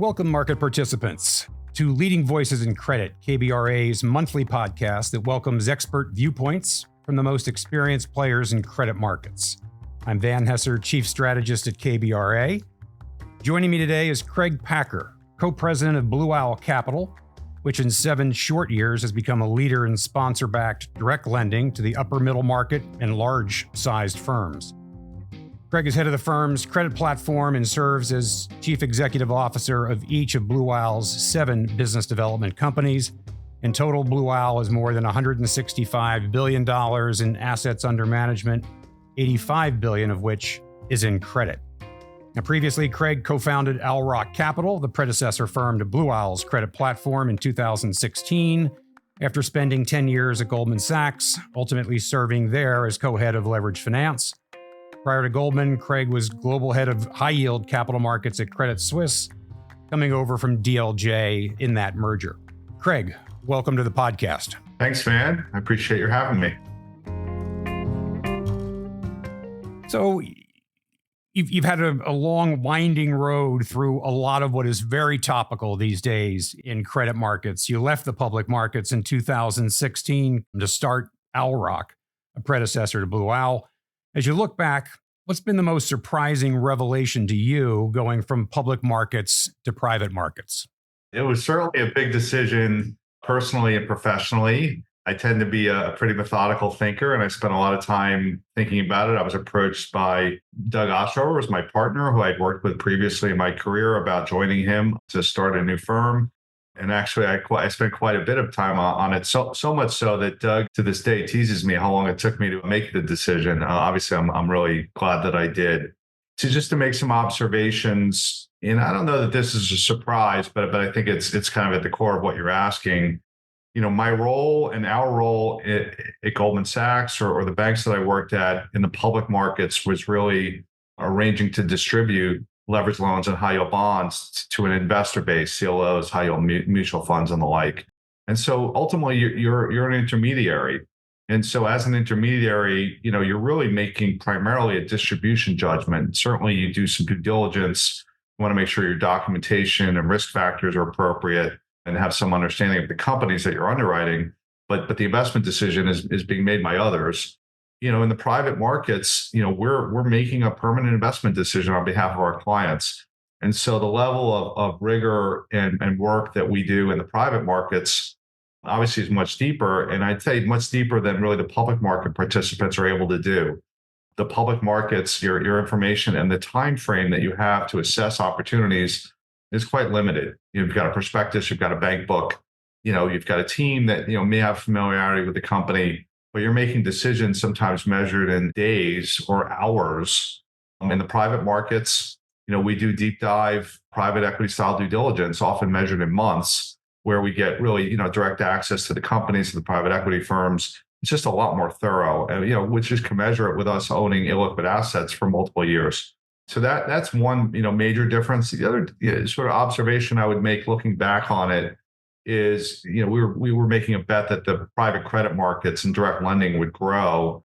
Welcome, market participants, to Leading Voices in Credit, KBRA's monthly podcast that welcomes expert viewpoints from the most experienced players in credit markets. I'm Van Hesser, Chief Strategist at KBRA. Joining me today is Craig Packer, Co-President of Blue Owl Capital, which in 7 short years has become a leader in sponsor-backed direct lending to the upper middle market and large-sized firms. Craig is head of the firm's credit platform and serves as Chief Executive Officer of each of Blue Owl's 7 business development companies. In total, Blue Owl has more than $165 billion in assets under management, $85 billion of which is in credit. Now, previously, Craig co-founded Owl Rock Capital, the predecessor firm to Blue Owl's credit platform, in 2016, after spending 10 years at Goldman Sachs, ultimately serving there as co-head of leverage finance. Prior to Goldman, Craig was global head of high-yield capital markets at Credit Suisse, coming over from DLJ in that merger. Craig, welcome to the podcast. Thanks, Van. I appreciate your having me. So you've had a long, winding road through a lot of what is very topical these days in credit markets. You left the public markets in 2016 to start Owl Rock, a predecessor to Blue Owl. As you look back, what's been the most surprising revelation to you going from public markets to private markets? It was certainly a big decision personally and professionally. I tend to be a pretty methodical thinker, and I spent a lot of time thinking about it. I was approached by Doug Ostrover, who was my partner, who I'd worked with previously in my career, about joining him to start a new firm. And actually, I spent quite a bit of time on it, so much so that Doug, to this day, teases me how long it took me to make the decision. Obviously, I'm really glad that I did. To make some observations, and I don't know that this is a surprise, but I think it's kind of at the core of what you're asking. You know, my role and our role at Goldman Sachs or the banks that I worked at in the public markets was really arranging to distribute leverage loans and high yield bonds to an investor base, CLOs, high yield mutual funds, and the like. And so ultimately, you're an intermediary. And so as an intermediary, you know, you're really making primarily a distribution judgment. Certainly, you do some due diligence. You want to make sure your documentation and risk factors are appropriate and have some understanding of the companies that you're underwriting. But the investment decision is being made by others. You know, in the private markets, you know, we're making a permanent investment decision on behalf of our clients. And so the level of rigor and work that we do in the private markets obviously is much deeper. And I'd say much deeper than really the public market participants are able to do. The public markets, your information and the time frame that you have to assess opportunities is quite limited. You've got a prospectus, you've got a bank book, you know, you've got a team that, you know, may have familiarity with the company, but you're making decisions sometimes measured in days or hours. In the private markets, you know, we do deep dive private equity style due diligence, often measured in months, where we get really, you know, direct access to the companies, to the private equity firms. It's just a lot more thorough, and, you know, which is commensurate with us owning illiquid assets for multiple years. So that's one, you know, major difference. The other sort of observation I would make looking back on it is, you know, we were making a bet that the private credit markets and direct lending would grow.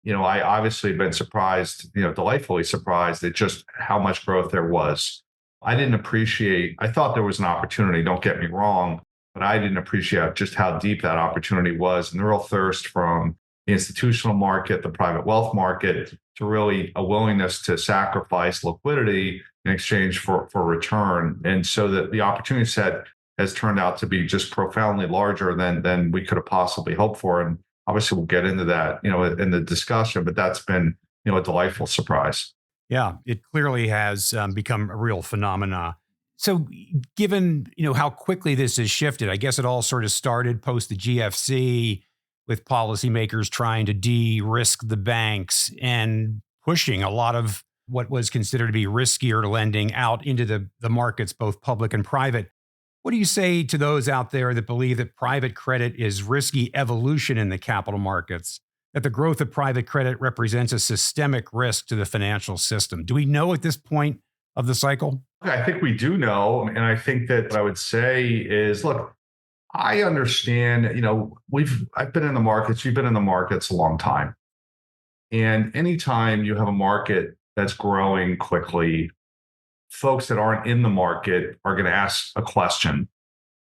You know, I obviously have been surprised, you know, delightfully surprised at just how much growth there was. I thought there was an opportunity, don't get me wrong, but I didn't appreciate just how deep that opportunity was and the real thirst from the institutional market, the private wealth market, to really a willingness to sacrifice liquidity in exchange for return. And so that the opportunity set has turned out to be just profoundly larger than we could have possibly hoped for. And obviously we'll get into that, you know, in the discussion, but that's been, you know, a delightful surprise. Yeah, it clearly has become a real phenomena. So given, you know, how quickly this has shifted, I guess it all sort of started post the GFC with policymakers trying to de-risk the banks and pushing a lot of what was considered to be riskier lending out into the markets, both public and private. What do you say to those out there that believe that private credit is risky evolution in the capital markets, that the growth of private credit represents a systemic risk to the financial system? Do we know at this point of the cycle? I think we do know. And I think that what I would say is, look, I understand, you know, I've been in the markets, you've been in the markets a long time. And anytime you have a market that's growing quickly, folks that aren't in the market are going to ask a question.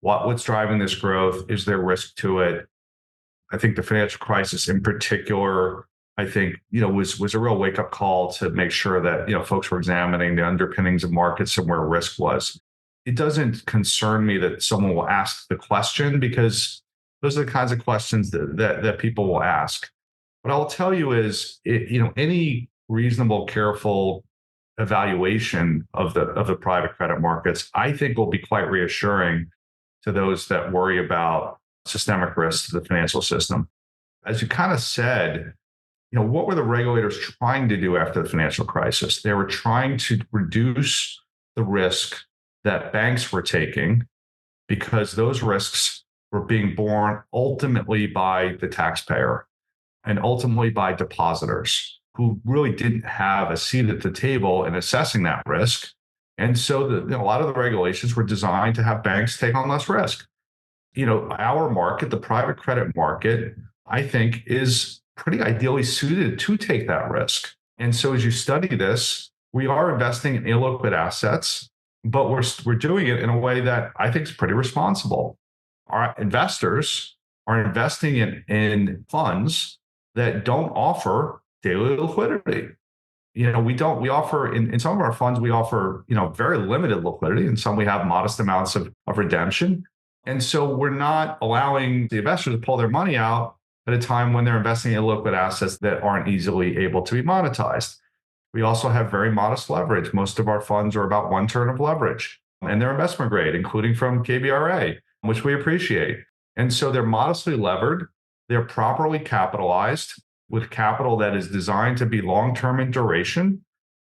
What's driving this growth? Is there risk to it? I think the financial crisis in particular, I think, was a real wake-up call to make sure that, folks were examining the underpinnings of markets and where risk was. It doesn't concern me that someone will ask the question, because those are the kinds of questions that people will ask. What I'll tell you is, any reasonable, careful evaluation of the private credit markets, I think, will be quite reassuring to those that worry about systemic risk to the financial system. As you kind of said, what were the regulators trying to do after the financial crisis? They were trying to reduce the risk that banks were taking, because those risks were being borne ultimately by the taxpayer and ultimately by depositors who really didn't have a seat at the table in assessing that risk. And so a lot of the regulations were designed to have banks take on less risk. Our market, the private credit market, I think, is pretty ideally suited to take that risk. And so as you study this, we are investing in illiquid assets, but we're doing it in a way that I think is pretty responsible. Our investors are investing in funds that don't offer daily liquidity. We offer in some of our funds, we offer, very limited liquidity, and some we have modest amounts of redemption. And so we're not allowing the investors to pull their money out at a time when they're investing in liquid assets that aren't easily able to be monetized. We also have very modest leverage. Most of our funds are about 1 turn of leverage, and they're investment grade, including from KBRA, which we appreciate. And so they're modestly levered. They're properly capitalized with capital that is designed to be long-term in duration.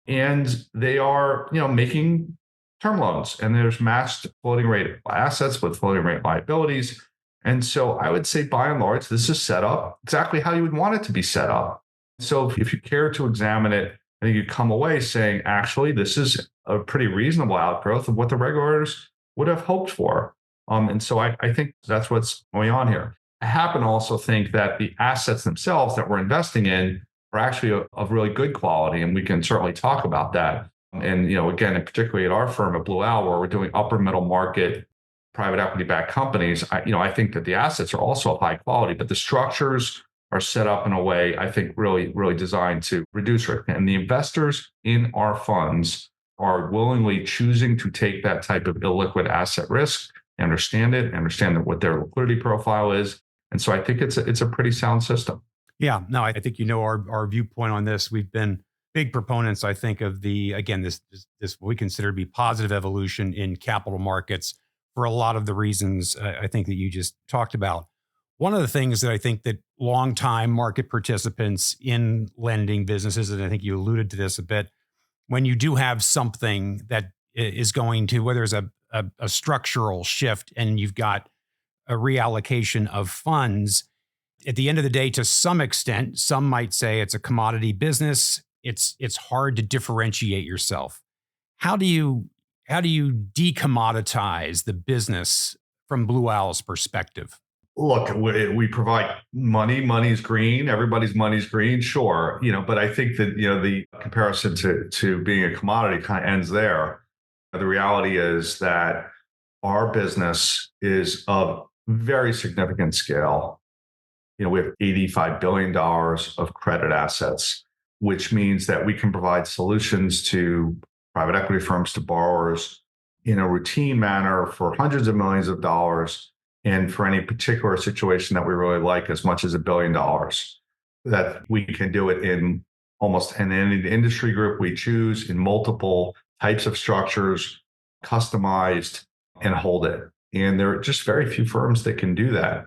And they are, making term loans, and there's matched floating rate assets with floating rate liabilities. And so I would say, by and large, this is set up exactly how you would want it to be set up. So if you care to examine it, I think you come away saying, actually, this is a pretty reasonable outgrowth of what the regulators would have hoped for. And so I think that's what's going on here. I happen to also think that the assets themselves that we're investing in are actually of really good quality, and we can certainly talk about that. And, again, and particularly at our firm at Blue Owl, where we're doing upper middle market private equity backed companies, I think that the assets are also of high quality, but the structures are set up in a way, I think, really, really designed to reduce risk. And the investors in our funds are willingly choosing to take that type of illiquid asset risk, understand what their liquidity profile is. And so I think it's a pretty sound system. Yeah, no, I think our viewpoint on this. We've been big proponents, I think, of this what we consider to be positive evolution in capital markets for a lot of the reasons I think that you just talked about. One of the things that I think that longtime market participants in lending businesses, and I think you alluded to this a bit, when you do have something that is going to, whether it's a structural shift and you've got a reallocation of funds, at the end of the day, to some extent, some might say it's a commodity business. It's hard to differentiate yourself. How do you decommoditize the business from Blue Owl's perspective? Look, we provide money. Money's green. Everybody's money's green, sure. But I think that, the comparison to being a commodity kind of ends there. The reality is that our business is of very significant scale. We have $85 billion of credit assets, which means that we can provide solutions to private equity firms, to borrowers in a routine manner for hundreds of millions of dollars, and for any particular situation that we really like, as much as $1 billion. That we can do it in almost any industry group we choose, in multiple types of structures, customized, and hold it. And there are just very few firms that can do that.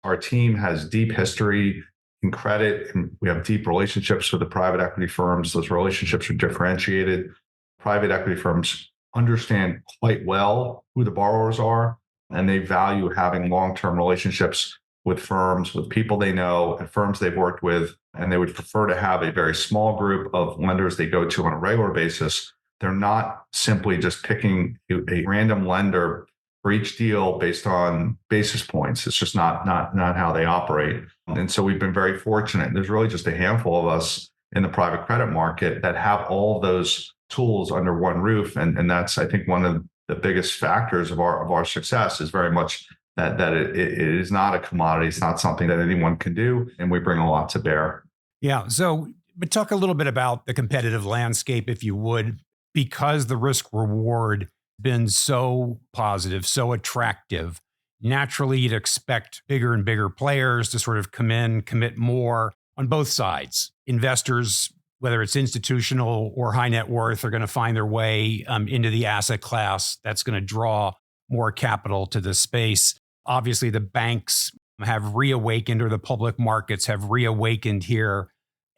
Our team has deep history in credit, and we have deep relationships with the private equity firms. Those relationships are differentiated. Private equity firms understand quite well who the borrowers are, and they value having long-term relationships with firms, with people they know, and firms they've worked with, and they would prefer to have a very small group of lenders they go to on a regular basis. They're not simply just picking a random lender for each deal based on basis points. It's just not how they operate. And so we've been very fortunate. There's really just a handful of us in the private credit market that have all of those tools under one roof. And that's, I think, one of the biggest factors of our success is very much that it is not a commodity. It's not something that anyone can do. And we bring a lot to bear. Yeah. So, but talk a little bit about the competitive landscape, if you would, because the risk reward been so positive, so attractive. Naturally, you'd expect bigger and bigger players to sort of come in, commit more on both sides. Investors, whether it's institutional or high net worth, are going to find their way into the asset class. That's going to draw more capital to the space. Obviously, the banks have reawakened, or the public markets have reawakened here.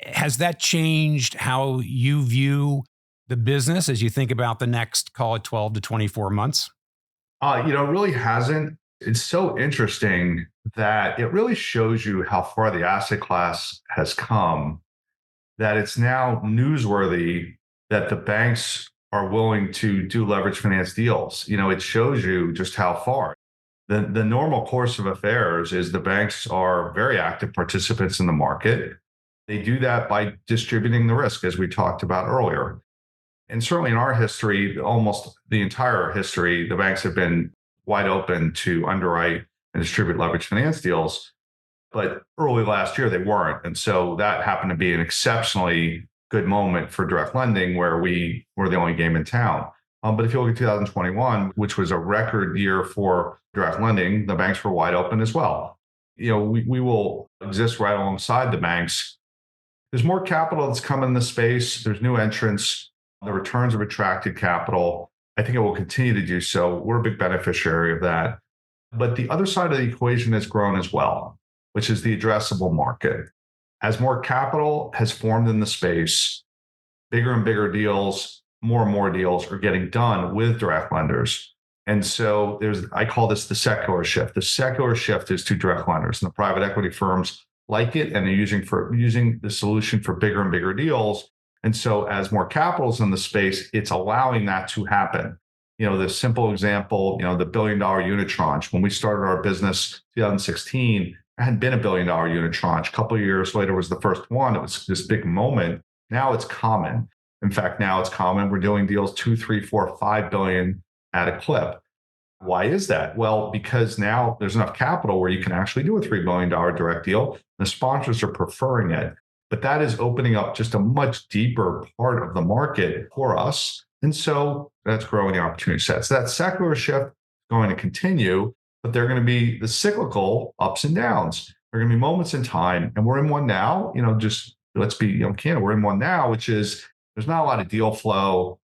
Has that changed how you view the business as you think about the next, call it 12 to 24 months? It really hasn't. It's so interesting that it really shows you how far the asset class has come, that it's now newsworthy that the banks are willing to do leverage finance deals. It shows you just how far. The normal course of affairs is the banks are very active participants in the market. They do that by distributing the risk, as we talked about earlier. And certainly in our history, almost the entire history, the banks have been wide open to underwrite and distribute leverage finance deals. But early last year, they weren't. And so that happened to be an exceptionally good moment for direct lending, where we were the only game in town. But if you look at 2021, which was a record year for direct lending, the banks were wide open as well. We will exist right alongside the banks. There's more capital that's come in the space. There's new entrants. The returns have attracted capital. I think it will continue to do so. We're a big beneficiary of that. But the other side of the equation has grown as well, which is the addressable market. As more capital has formed in the space, bigger and bigger deals, more and more deals are getting done with direct lenders. And so I call this the secular shift. The secular shift is to direct lenders, and the private equity firms like it, and they're using the solution for bigger and bigger deals. And so as more capital's in the space, it's allowing that to happen. The simple example, the $1 billion unitranche. When we started our business 2016, it had been a $1 billion unitranche. A couple of years later was the first one. It was this big moment. Now it's common. In fact, now it's common. We're doing deals 2, 3, 4, 5 billion at a clip. Why is that? Well, because now there's enough capital where you can actually do a $3 billion direct deal. The sponsors are preferring it. But that is opening up just a much deeper part of the market for us. And so that's growing the opportunity set. So that secular shift is going to continue, but they're going to be the cyclical ups and downs. There are going to be moments in time, and we're in one now. Just let's be candid. We're in one now, which is there's not a lot of deal flow.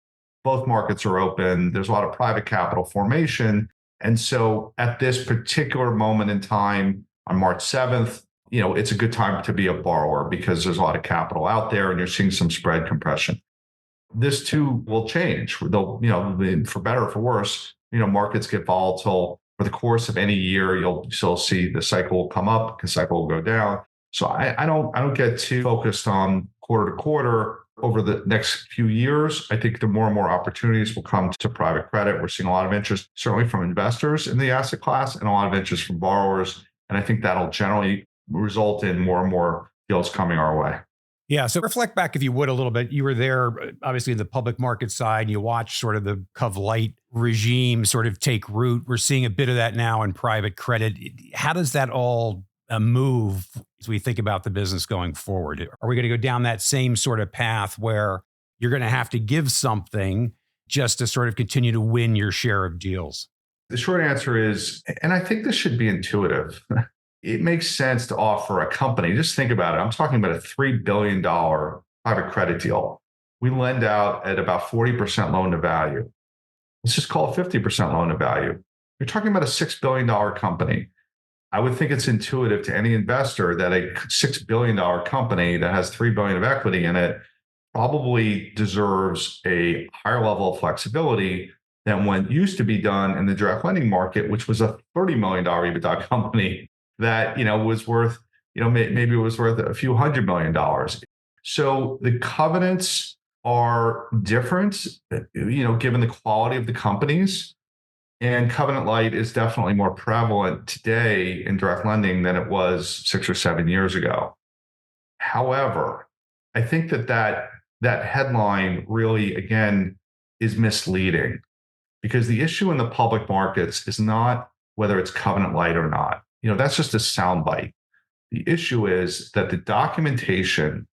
Both markets are open. There's a lot of private capital formation. And so at this particular moment in time, on March 7th, it's a good time to be a borrower because there's a lot of capital out there and you're seeing some spread compression. This too will change. They'll, for better or for worse, markets get volatile. For the course of any year, you'll still see the cycle will come up, the cycle will go down. So I don't get too focused on quarter to quarter. Over the next few years, I think the more and more opportunities will come to private credit. We're seeing a lot of interest, certainly from investors in the asset class, and a lot of interest from borrowers. And I think that'll generally result in more and more deals coming our way. Yeah. So reflect back, if you would, a little bit. You were there, obviously, in the public market side. You watched sort of the Cov Light regime sort of take root. We're seeing a bit of that now in private credit. How does that all move as we think about the business going forward? Are we going to go down that same sort of path where you're going to have to give something just to sort of continue to win your share of deals? The short answer is, and I think this should be intuitive, it makes sense to offer a company. Just think about it. I'm talking about a $3 billion private credit deal. We lend out at about 40% loan to value. Let's just call it 50% loan to value. You're talking about a $6 billion company. I would think it's intuitive to any investor that a $6 billion company that has $3 billion of equity in it probably deserves a higher level of flexibility than what used to be done in the direct lending market, which was a $30 million EBITDA company that was worth, maybe it was worth a few $100 million. So the covenants are different, given the quality of the companies. And covenant light is definitely more prevalent today in direct lending than it was 6 or 7 years ago. However, I think that that headline really, again, is misleading because the issue in the public markets is not whether it's covenant light or not. That's just a soundbite. The issue is that the documentation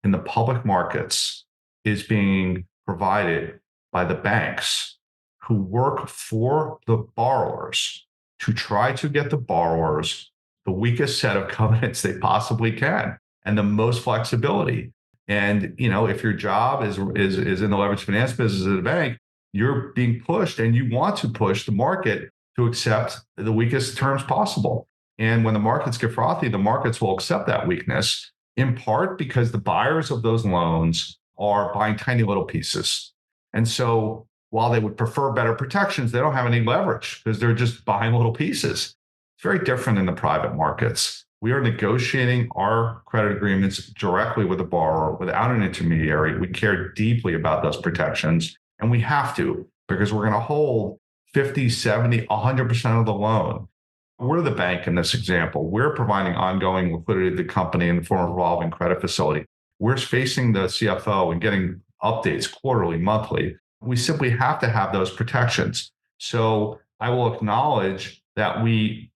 in the public markets is being provided by the banks who work for the borrowers to try to get the borrowers the weakest set of covenants they possibly can and the most flexibility. And if your job is in the leveraged finance business at a bank, you're being pushed and you want to push the market to accept the weakest terms possible. And when the markets get frothy, the markets will accept that weakness, in part because the buyers of those loans are buying tiny little pieces. And so while they would prefer better protections, they don't have any leverage because they're just buying little pieces. It's very different in the private markets. We are negotiating our credit agreements directly with the borrower without an intermediary. We care deeply about those protections, and we have to because we're going to hold 50, 70, 100% of the loan. We're the bank in this example. We're providing ongoing liquidity to the company in the form of a revolving credit facility. We're facing the CFO and getting updates quarterly, monthly. We simply have to have those protections. So I will acknowledge that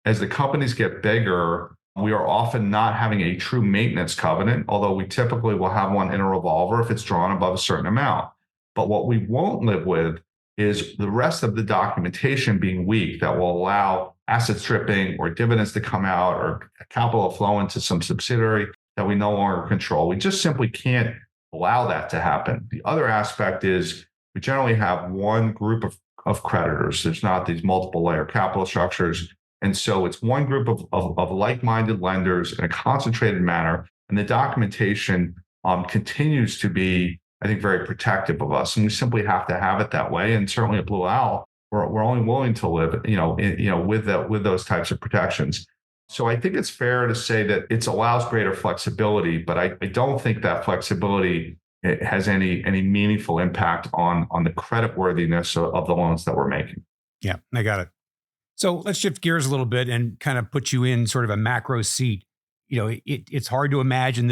as the companies get bigger, we are often not having a true maintenance covenant, although we typically will have one in a revolver if it's drawn above a certain amount. But what we won't live with is the rest of the documentation being weak that will allow asset stripping or dividends to come out or capital to flow into some subsidiary that we no longer control. We just simply can't allow that to happen. The other aspect is we generally have one group of creditors. There's not these multiple layer capital structures. And so it's one group of like-minded lenders in a concentrated manner. And the documentation continues to be, I think, very protective of us. And we simply have to have it that way. And certainly at Blue Owl, we're only willing to live, with those types of protections. So I think it's fair to say that it allows greater flexibility, but I don't think that flexibility has any meaningful impact on the creditworthiness of the loans that we're making. Yeah, I got it. So let's shift gears a little bit and kind of put you in sort of a macro seat. It's hard to imagine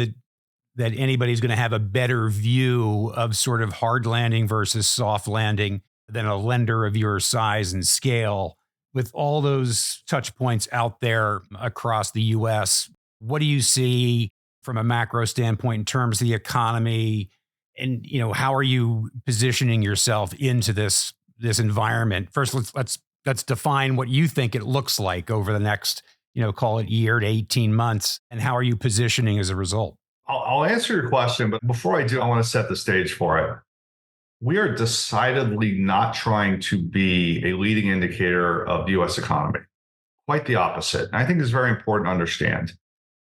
that anybody's going to have a better view of sort of hard landing versus soft landing than a lender of your size and scale. With all those touch points out there across the U.S., what do you see from a macro standpoint in terms of the economy? And, how are you positioning yourself into this environment? First, let's define what you think it looks like over the next, call it year to 18 months. And how are you positioning as a result? I'll answer your question, but before I do, I want to set the stage for it. We are decidedly not trying to be a leading indicator of the U.S. economy. Quite the opposite. And I think it's very important to understand.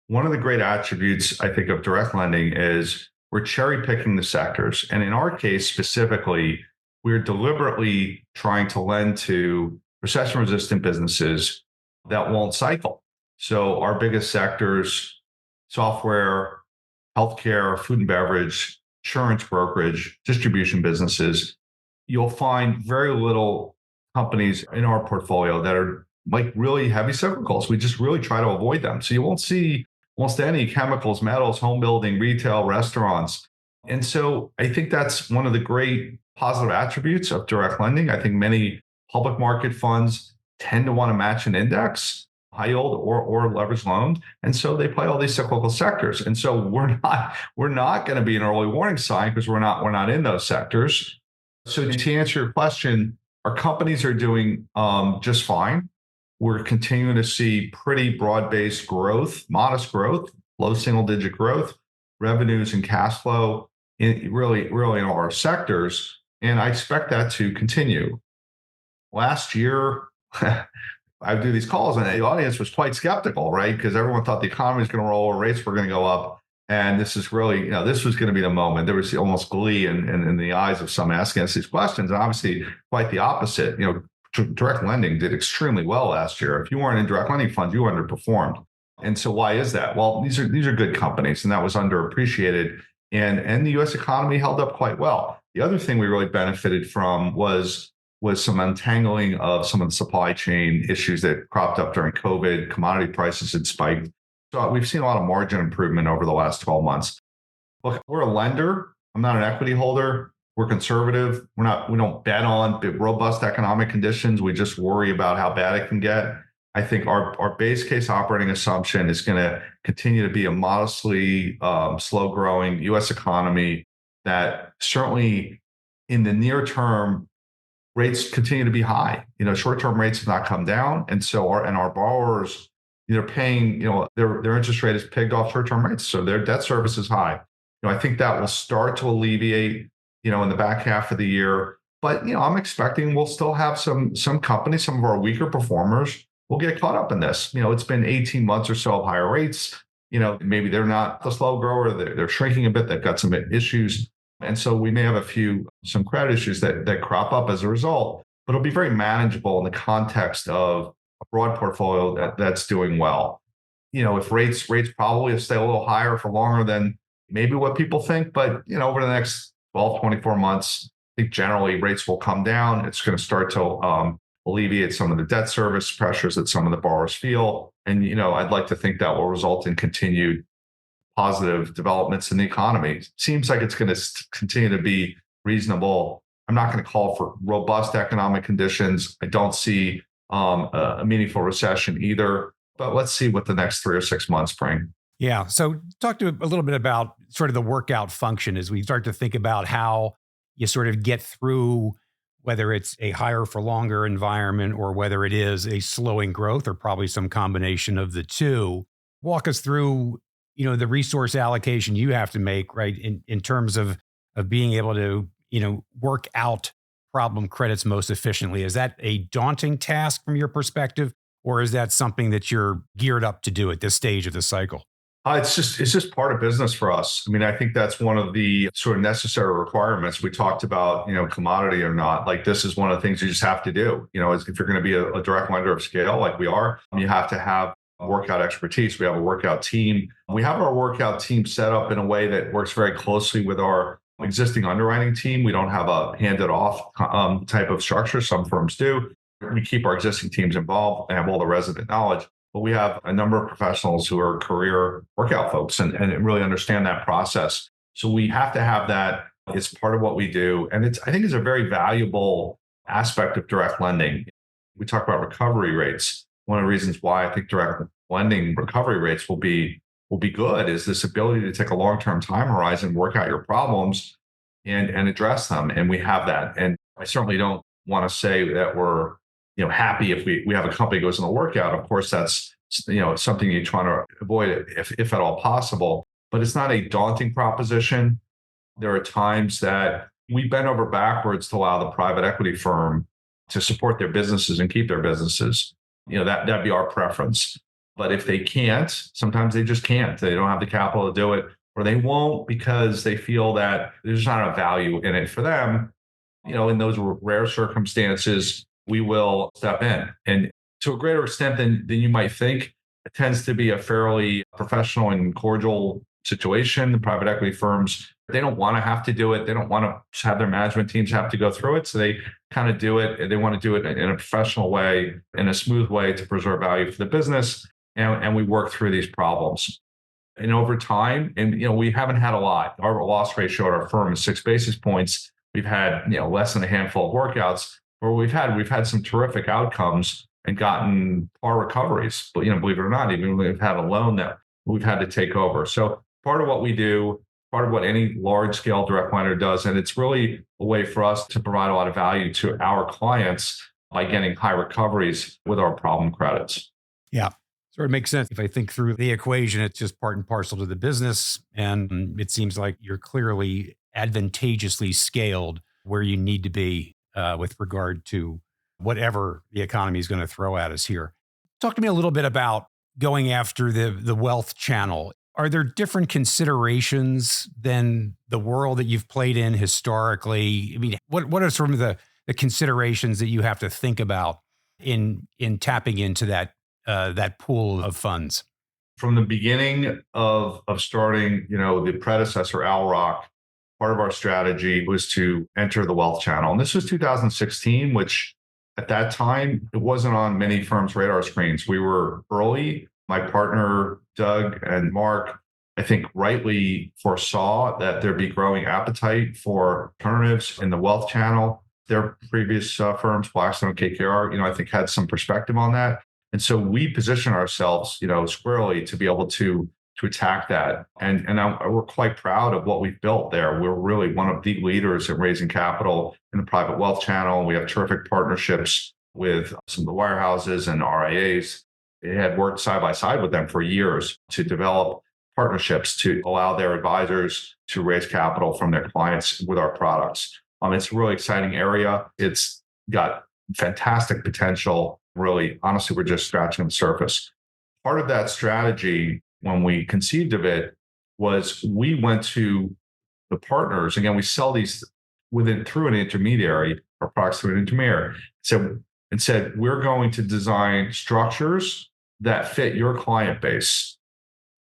One of the great attributes, I think, of direct lending is we're cherry picking the sectors. And in our case specifically, we're deliberately trying to lend to recession-resistant businesses that won't cycle. So our biggest sectors, software, healthcare, food and beverage, insurance brokerage, distribution businesses, you'll find very little companies in our portfolio that are like really heavy cyclicals. We just really try to avoid them. So you won't see almost any chemicals, metals, home building, retail, restaurants. And so I think that's one of the great positive attributes of direct lending. I think many public market funds tend to want to match an index, high yield or leveraged loans. And so they play all these cyclical sectors. And so we're not going to be an early warning sign because we're not in those sectors. So to answer your question, our companies are doing just fine. We're continuing to see pretty broad-based growth, modest growth, low single-digit growth, revenues and cash flow in really in all our sectors. And I expect that to continue. Last year, I do these calls and the audience was quite skeptical, right? Because everyone thought the economy was going to roll or rates were going to go up. And this is really, this was going to be the moment. There was almost glee in the eyes of some asking us these questions. And obviously quite the opposite. Direct lending did extremely well last year. If you weren't in direct lending funds, you underperformed. And so why is that? Well, these are good companies and that was underappreciated. And the US economy held up quite well. The other thing we really benefited from was some untangling of some of the supply chain issues that cropped up during COVID. Commodity prices had spiked. So we've seen a lot of margin improvement over the last 12 months. Look, we're a lender. I'm not an equity holder. We're conservative. We don't bet on robust economic conditions. We just worry about how bad it can get. I think our base case operating assumption is going to continue to be a modestly slow growing US economy that certainly in the near term, rates continue to be high. Short-term rates have not come down. And so our borrowers, they're paying, their interest rate is pegged off short-term rates. So their debt service is high. I think that will start to alleviate, in the back half of the year. But, I'm expecting we'll still have some companies, some of our weaker performers will get caught up in this. It's been 18 months or so of higher rates. Maybe they're not the slow grower. They're shrinking a bit. They've got some issues. And so we may have some credit issues that crop up as a result, but it'll be very manageable in the context of a broad portfolio that's doing well. If rates probably stay a little higher for longer than maybe what people think, but over the next 12, 24 months, I think generally rates will come down. It's going to start to alleviate some of the debt service pressures that some of the borrowers feel. And, I'd like to think that will result in continued positive developments in the economy. Seems like it's going to continue to be reasonable. I'm not going to call for robust economic conditions. I don't see a meaningful recession either, but let's see what the next 3 or 6 months bring. Yeah. So talk to a little bit about sort of the workout function as we start to think about how you sort of get through whether it's a higher for longer environment or whether it is a slowing growth or probably some combination of the two. Walk us through the resource allocation you have to make, right, in terms of being able to, work out problem credits most efficiently. Is that a daunting task from your perspective, or is that something that you're geared up to do at this stage of the cycle? It's just part of business for us. I mean, I think that's one of the sort of necessary requirements. We talked about, commodity or not. Like this is one of the things you just have to do. If you're going to be a direct lender of scale, like we are, you have to have workout expertise. We have a workout team. We have our workout team set up in a way that works very closely with our existing underwriting team. We don't have a handed off type of structure. Some firms do. We keep our existing teams involved and have all the resident knowledge. But we have a number of professionals who are career workout folks and really understand that process. So we have to have that. It's part of what we do. And I think it's a very valuable aspect of direct lending. We talk about recovery rates. One of the reasons why I think direct lending recovery rates will be good is this ability to take a long-term time horizon, work out your problems and address them. And we have that. And I certainly don't want to say that we're happy if we have a company goes in the workout. Of course, that's something you're trying to avoid if at all possible. But it's not a daunting proposition. There are times that we bend over backwards to allow the private equity firm to support their businesses and keep their businesses. That'd be our preference. But if they can't, sometimes they just can't. They don't have the capital to do it, or they won't because they feel that there's not a value in it for them. In those rare circumstances, we will step in. And to a greater extent than you might think, it tends to be a fairly professional and cordial situation. The private equity firms, they don't want to have to do it. They don't want to have their management teams have to go through it. So they kind of do it. And they want to do it in a professional way, in a smooth way to preserve value for the business. And we work through these problems. And over time, and we haven't had a lot. Our loss ratio at our firm is 6 basis points. We've had less than a handful of workouts where we've had some terrific outcomes and gotten par recoveries. But believe it or not, even we've had a loan that we've had to take over. So part of what we do, part of what any large scale direct lender does, and it's really a way for us to provide a lot of value to our clients by getting high recoveries with our problem credits. Yeah. Sort of makes sense. If I think through the equation, it's just part and parcel to the business. And it seems like you're clearly advantageously scaled where you need to be with regard to whatever the economy is going to throw at us here. Talk to me a little bit about going after the wealth channel. Are there different considerations than the world that you've played in historically? I mean, what are some of the considerations that you have to think about in tapping into that pool of funds? From the beginning of starting, the predecessor, Owl Rock, part of our strategy was to enter the wealth channel. And this was 2016, which at that time, it wasn't on many firms' radar screens. We were early. My partner, Doug and Mark, I think rightly foresaw that there'd be growing appetite for alternatives in the wealth channel. Their previous firms, Blackstone and KKR, I think had some perspective on that. And so we position ourselves, squarely to be able to attack that. We're quite proud of what we've built there. We're really one of the leaders in raising capital in the private wealth channel. We have terrific partnerships with some of the wirehouses and RIAs. They had worked side by side with them for years to develop partnerships to allow their advisors to raise capital from their clients with our products. It's a really exciting area. It's got fantastic potential. Really, honestly, we're just scratching the surface. Part of that strategy, when we conceived of it, was we went to the partners. Again, we sell these through an intermediary or products through an intermediary. And said, we're going to design structures that fit your client base.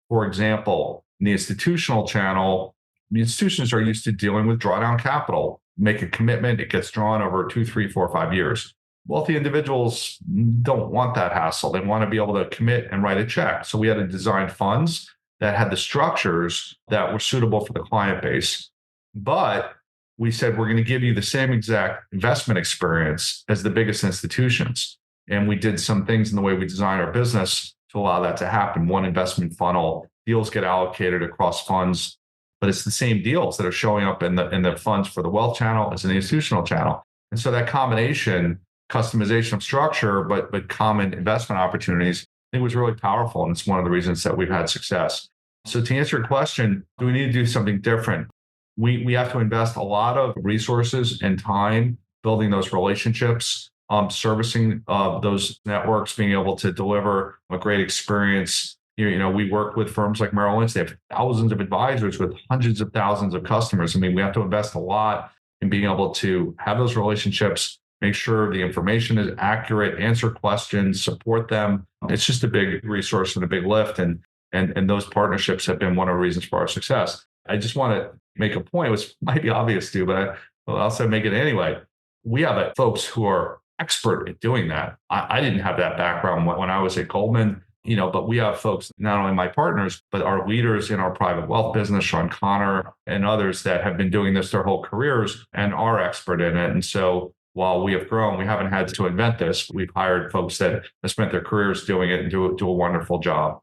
For example, in the institutional channel, the institutions are used to dealing with drawdown capital. Make a commitment, it gets drawn over 2, 3, 4, 5 years. Wealthy individuals don't want that hassle. They want to be able to commit and write a check. So we had to design funds that had the structures that were suitable for the client base. But we said, we're going to give you the same exact investment experience as the biggest institutions. And we did some things in the way we design our business to allow that to happen. One investment funnel, deals get allocated across funds, but it's the same deals that are showing up in the funds for the wealth channel as in the institutional channel. And so that combination, customization of structure, but common investment opportunities, I think was really powerful. And it's one of the reasons that we've had success. So to answer your question, do we need to do something different? We have to invest a lot of resources and time building those relationships, servicing those networks, being able to deliver a great experience. We work with firms like Merrill Lynch. They have thousands of advisors with hundreds of thousands of customers. I mean, we have to invest a lot in being able to have those relationships, make sure the information is accurate, answer questions, support them. It's just a big resource and a big lift. And those partnerships have been one of the reasons for our success. I just want to make a point, which might be obvious to you, but I'll also make it anyway. We have folks who are expert at doing that. I didn't have that background when I was at Goldman, but we have folks, not only my partners, but our leaders in our private wealth business, Sean Connor and others that have been doing this their whole careers and are expert in it. And so while we have grown, we haven't had to invent this. We've hired folks that have spent their careers doing it and do a wonderful job.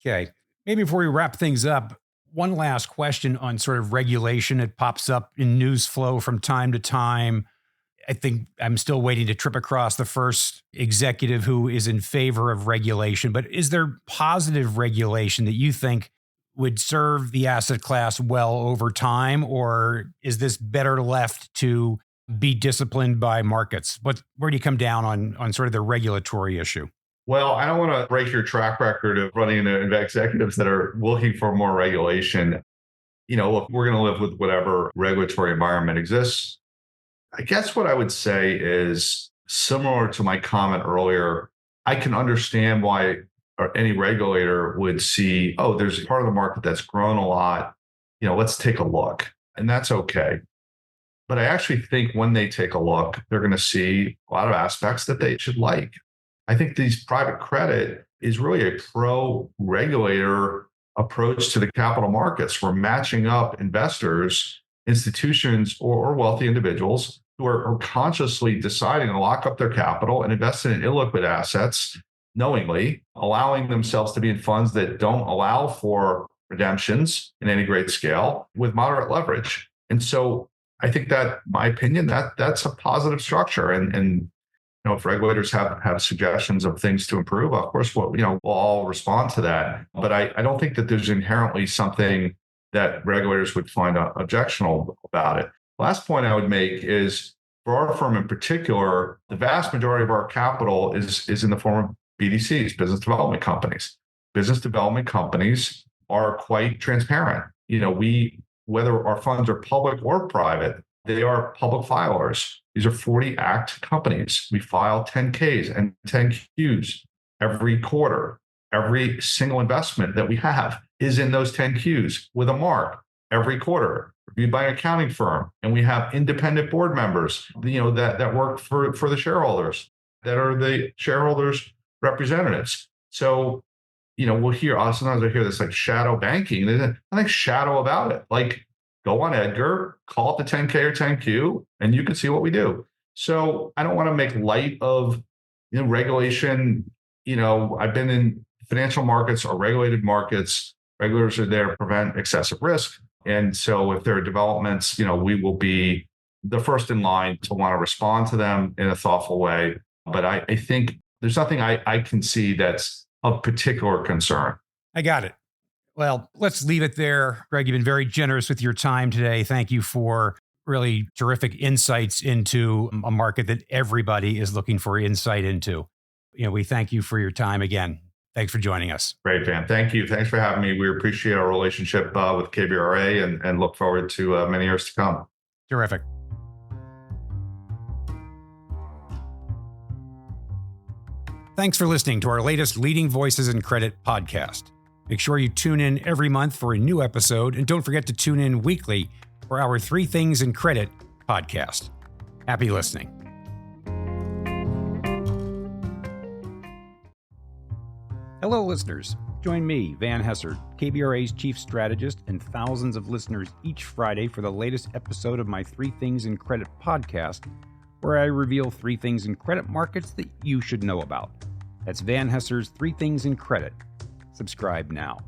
Okay. Maybe before we wrap things up, one last question on sort of regulation. It pops up in news flow from time to time. I think I'm still waiting to trip across the first executive who is in favor of regulation. But is there positive regulation that you think would serve the asset class well over time? Or is this better left to be disciplined by markets? Where do you come down on sort of the regulatory issue? Well, I don't want to break your track record of running into executives that are looking for more regulation. Look, we're going to live with whatever regulatory environment exists. I guess what I would say is similar to my comment earlier. I can understand why any regulator would see, there's a part of the market that's grown a lot. Let's take a look. And that's okay. But I actually think when they take a look, they're going to see a lot of aspects that they should like. I think these private credit is really a pro-regulator approach to the capital markets. We're matching up investors, institutions, or wealthy individuals who are consciously deciding to lock up their capital and invest in illiquid assets knowingly, allowing themselves to be in funds that don't allow for redemptions in any great scale with moderate leverage. And so I think that, my opinion, that's a positive structure. And if regulators have suggestions of things to improve, of course, we'll all respond to that. But I don't think that there's inherently something that regulators would find objectionable about it. Last point I would make is, for our firm in particular, the vast majority of our capital is in the form of BDCs, business development companies. Business development companies are quite transparent. Whether our funds are public or private, they are public filers. These are 40 Act companies. We file 10Ks and 10Qs every quarter. Every single investment that we have is in those 10Qs with a mark every quarter, reviewed by an accounting firm. And we have independent board members, that work for the shareholders, that are the shareholders' representatives. So sometimes I hear this like shadow banking. There's nothing shadow about it. Like, go on Edgar, call it the 10K or 10Q, and you can see what we do. So I don't want to make light of regulation. I've been in financial markets or regulated markets. Regulators are there to prevent excessive risk. And so if there are developments, we will be the first in line to want to respond to them in a thoughtful way. But I think there's nothing I can see that's of particular concern. I got it. Well, let's leave it there. Greg, you've been very generous with your time today. Thank you for really terrific insights into a market that everybody is looking for insight into. We thank you for your time again. Thanks for joining us. Great, Van. Thank you. Thanks for having me. We appreciate our relationship with KBRA and look forward to many years to come. Terrific. Thanks for listening to our latest Leading Voices in Credit podcast. Make sure you tune in every month for a new episode, and don't forget to tune in weekly for our 3 Things in Credit podcast. Happy listening. Hello, listeners. Join me, Van Hesser, KBRA's chief strategist, and thousands of listeners each Friday for the latest episode of my 3 Things in Credit podcast, where I reveal 3 things in credit markets that you should know about. That's Van Hesser's 3 Things in Credit. Subscribe now.